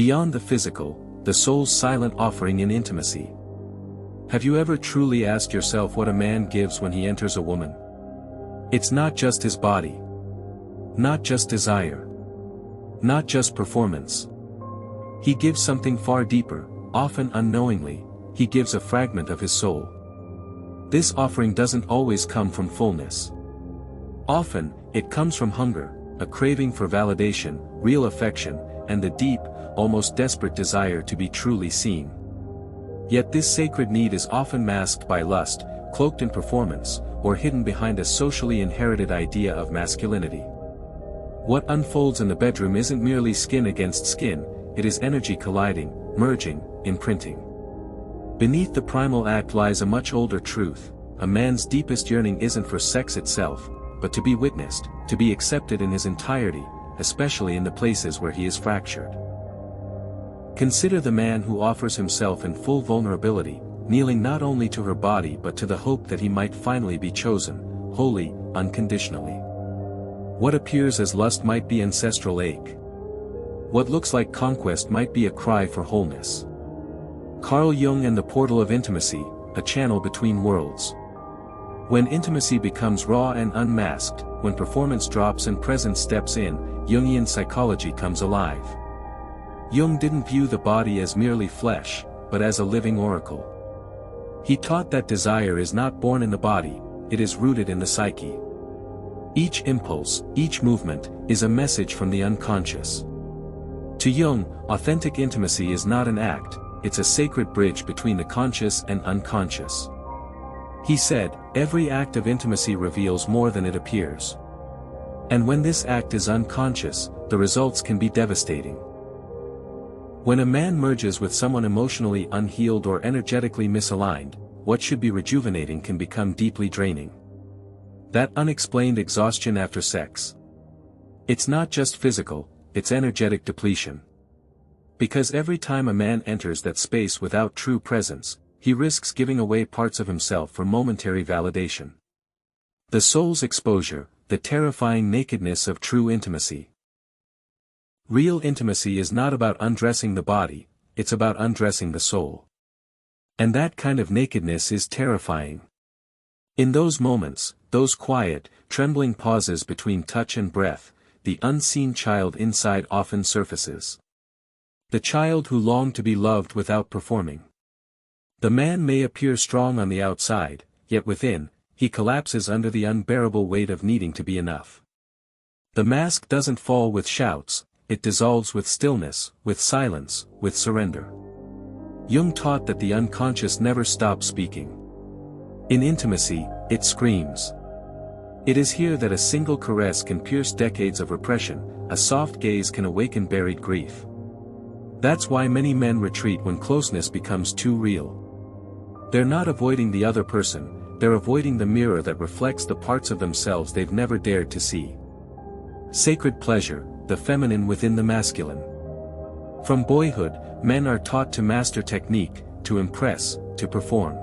Beyond the physical, the soul's silent offering in intimacy. Have you ever truly asked yourself what a man gives when he enters a woman? It's not just his body. Not just desire. Not just performance. He gives something far deeper, often unknowingly. He gives a fragment of his soul. This offering doesn't always come from fullness. Often, it comes from hunger, a craving for validation, real affection, and the deep, almost desperate desire to be truly seen. Yet this sacred need is often masked by lust, cloaked in performance, or hidden behind a socially inherited idea of masculinity. What unfolds in the bedroom isn't merely skin against skin, it is energy colliding, merging, imprinting. Beneath the primal act lies a much older truth: a man's deepest yearning isn't for sex itself, but to be witnessed, to be accepted in his entirety, especially in the places where he is fractured. Consider the man who offers himself in full vulnerability, kneeling not only to her body but to the hope that he might finally be chosen, wholly, unconditionally. What appears as lust might be ancestral ache. What looks like conquest might be a cry for wholeness. Carl Jung and the portal of intimacy, a channel between worlds. When intimacy becomes raw and unmasked, when performance drops and presence steps in, Jungian psychology comes alive. Jung didn't view the body as merely flesh, but as a living oracle. He taught that desire is not born in the body, it is rooted in the psyche. Each impulse, each movement, is a message from the unconscious. To Jung, authentic intimacy is not an act, it's a sacred bridge between the conscious and unconscious. He said, every act of intimacy reveals more than it appears. And when this act is unconscious, the results can be devastating. When a man merges with someone emotionally unhealed or energetically misaligned, what should be rejuvenating can become deeply draining. That unexplained exhaustion after sex. It's not just physical, it's energetic depletion. Because every time a man enters that space without true presence, he risks giving away parts of himself for momentary validation. The soul's exposure, the terrifying nakedness of true intimacy. Real intimacy is not about undressing the body, it's about undressing the soul. And that kind of nakedness is terrifying. In those moments, those quiet, trembling pauses between touch and breath, the unseen child inside often surfaces. The child who longed to be loved without performing. The man may appear strong on the outside, yet within, he collapses under the unbearable weight of needing to be enough. The mask doesn't fall with shouts, it dissolves with stillness, with silence, with surrender. Jung taught that the unconscious never stops speaking. In intimacy, it screams. It is here that a single caress can pierce decades of repression, a soft gaze can awaken buried grief. That's why many men retreat when closeness becomes too real. They're not avoiding the other person, they're avoiding the mirror that reflects the parts of themselves they've never dared to see. Sacred pleasure, the feminine within the masculine. From boyhood, men are taught to master technique, to impress, to perform.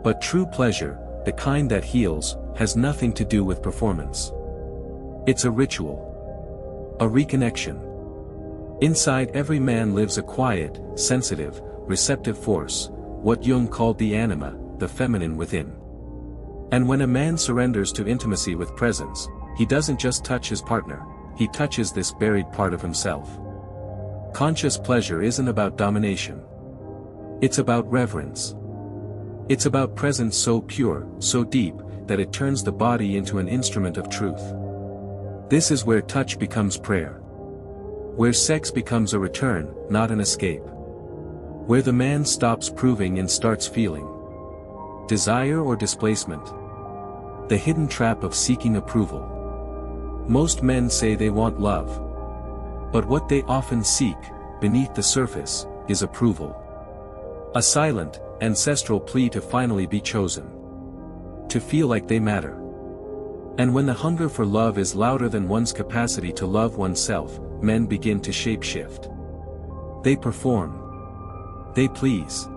But true pleasure, the kind that heals, has nothing to do with performance. It's a ritual. A reconnection. Inside every man lives a quiet, sensitive, receptive force, what Jung called the anima, the feminine within. And when a man surrenders to intimacy with presence, he doesn't just touch his partner, he touches this buried part of himself. Conscious pleasure isn't about domination. It's about reverence. It's about presence so pure, so deep, that it turns the body into an instrument of truth. This is where touch becomes prayer. Where sex becomes a return, not an escape. Where the man stops proving and starts feeling. Desire or displacement. The hidden trap of seeking approval. Most men say they want love. But what they often seek, beneath the surface, is approval. A silent, ancestral plea to finally be chosen. To feel like they matter. And when the hunger for love is louder than one's capacity to love oneself, men begin to shape-shift. They perform. They please.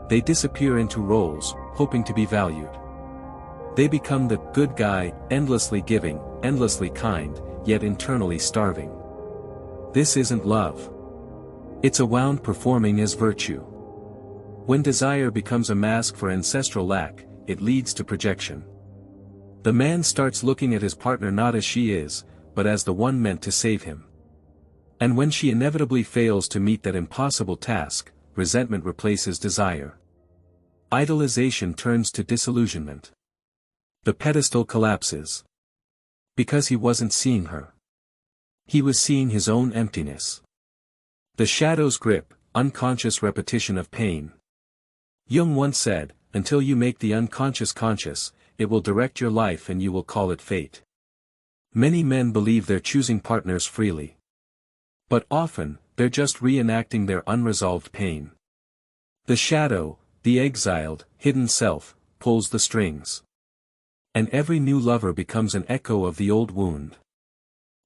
They disappear into roles, hoping to be valued. They become the good guy, endlessly giving, endlessly kind, yet internally starving. This isn't love. It's a wound performing as virtue. When desire becomes a mask for ancestral lack, it leads to projection. The man starts looking at his partner not as she is, but as the one meant to save him. And when she inevitably fails to meet that impossible task, resentment replaces desire. Idolization turns to disillusionment. The pedestal collapses. Because he wasn't seeing her. He was seeing his own emptiness. The shadow's grip, unconscious repetition of pain. Jung once said, "Until you make the unconscious conscious, it will direct your life and you will call it fate." Many men believe they're choosing partners freely. But often, they're just reenacting their unresolved pain. The shadow, the exiled, hidden self, pulls the strings. And every new lover becomes an echo of the old wound.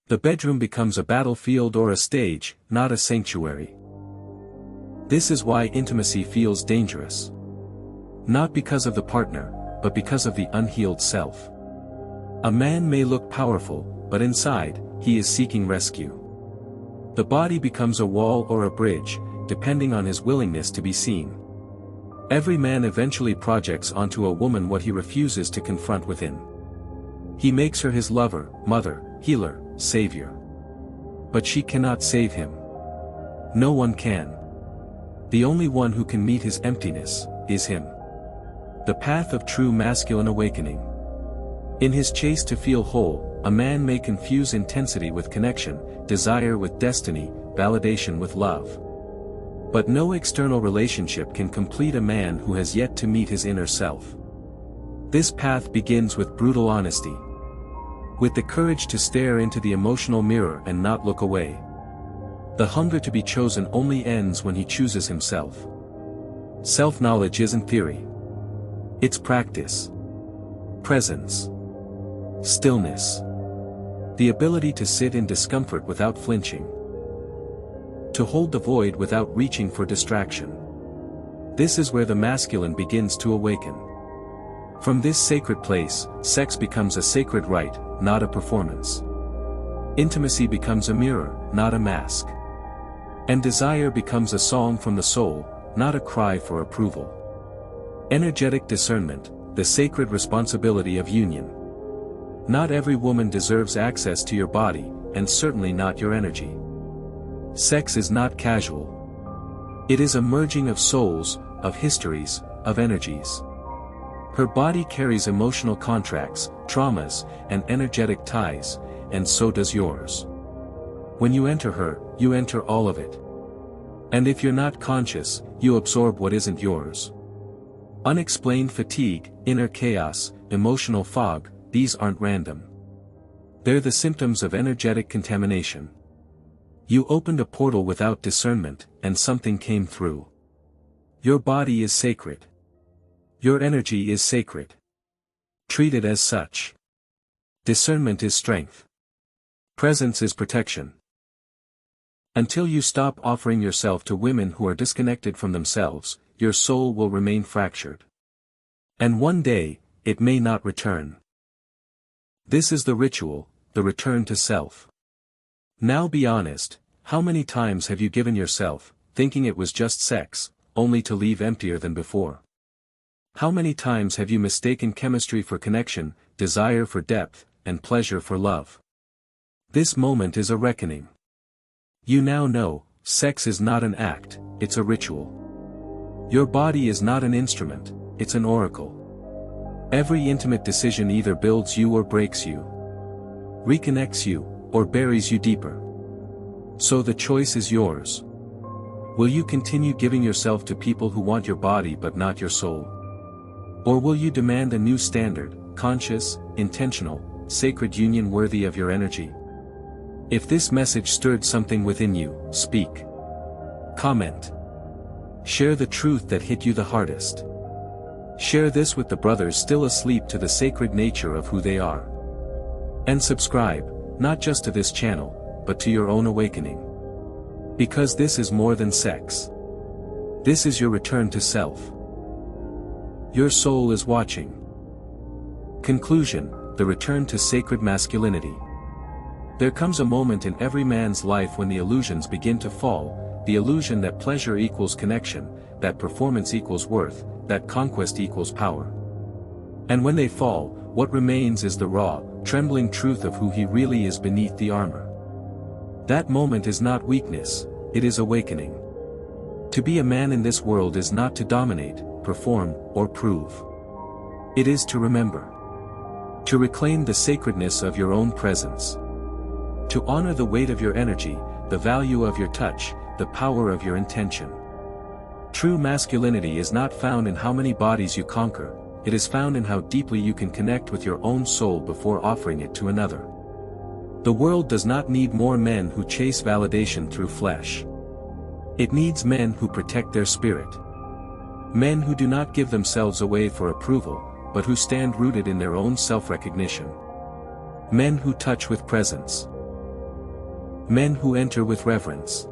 The bedroom becomes a battlefield or a stage, not a sanctuary. This is why intimacy feels dangerous. Not because of the partner, but because of the unhealed self. A man may look powerful, but inside, he is seeking rescue. The body becomes a wall or a bridge, depending on his willingness to be seen. Every man eventually projects onto a woman what he refuses to confront within. He makes her his lover, mother, healer, savior. But she cannot save him. No one can. The only one who can meet his emptiness, is him. The path of true masculine awakening. In his chase to feel whole, a man may confuse intensity with connection, desire with destiny, validation with love. But no external relationship can complete a man who has yet to meet his inner self. This path begins with brutal honesty. With the courage to stare into the emotional mirror and not look away. The hunger to be chosen only ends when he chooses himself. Self-knowledge isn't theory. It's practice. Presence. Stillness. The ability to sit in discomfort without flinching. To hold the void without reaching for distraction. This is where the masculine begins to awaken. From this sacred place, sex becomes a sacred rite, not a performance. Intimacy becomes a mirror, not a mask. And desire becomes a song from the soul, not a cry for approval. Energetic discernment, the sacred responsibility of union. Not every woman deserves access to your body, and certainly not your energy. Sex is not casual. It is a merging of souls, of histories, of energies. Her body carries emotional contracts, traumas, and energetic ties, and so does yours. When you enter her, you enter all of it. And if you're not conscious, you absorb what isn't yours. Unexplained fatigue, inner chaos, emotional fog, these aren't random. They're the symptoms of energetic contamination. You opened a portal without discernment, and something came through. Your body is sacred. Your energy is sacred. Treat it as such. Discernment is strength. Presence is protection. Until you stop offering yourself to women who are disconnected from themselves, your soul will remain fractured. And one day, it may not return. This is the ritual, the return to self. Now be honest, how many times have you given yourself, thinking it was just sex, only to leave emptier than before? How many times have you mistaken chemistry for connection, desire for depth, and pleasure for love? This moment is a reckoning. You now know, sex is not an act, it's a ritual. Your body is not an instrument, it's an oracle. Every intimate decision either builds you or breaks you. Reconnects you, or buries you deeper. So the choice is yours. Will you continue giving yourself to people who want your body but not your soul? Or will you demand a new standard, conscious, intentional, sacred union worthy of your energy? If this message stirred something within you, speak. Comment. Share the truth that hit you the hardest. Share this with the brothers still asleep to the sacred nature of who they are. And subscribe, not just to this channel, but to your own awakening. Because this is more than sex. This is your return to self. Your soul is watching. Conclusion, the return to sacred masculinity. There comes a moment in every man's life when the illusions begin to fall, the illusion that pleasure equals connection, that performance equals worth, that conquest equals power. And when they fall, what remains is the raw, trembling truth of who he really is beneath the armor. That moment is not weakness, it is awakening. To be a man in this world is not to dominate, perform, or prove. It is to remember. To reclaim the sacredness of your own presence. To honor the weight of your energy, the value of your touch, the power of your intention. True masculinity is not found in how many bodies you conquer, it is found in how deeply you can connect with your own soul before offering it to another. The world does not need more men who chase validation through flesh. It needs men who protect their spirit. Men who do not give themselves away for approval, but who stand rooted in their own self-recognition. Men who touch with presence. Men who enter with reverence.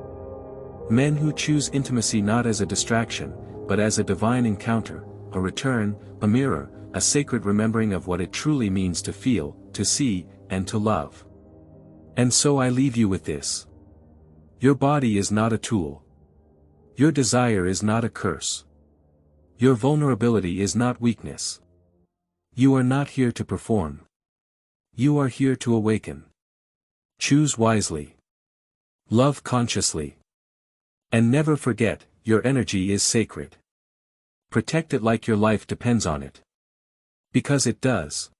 Men who choose intimacy not as a distraction, but as a divine encounter, a return, a mirror, a sacred remembering of what it truly means to feel, to see, and to love. And so I leave you with this. Your body is not a tool. Your desire is not a curse. Your vulnerability is not weakness. You are not here to perform. You are here to awaken. Choose wisely. Love consciously. And never forget, your energy is sacred. Protect it like your life depends on it. Because it does.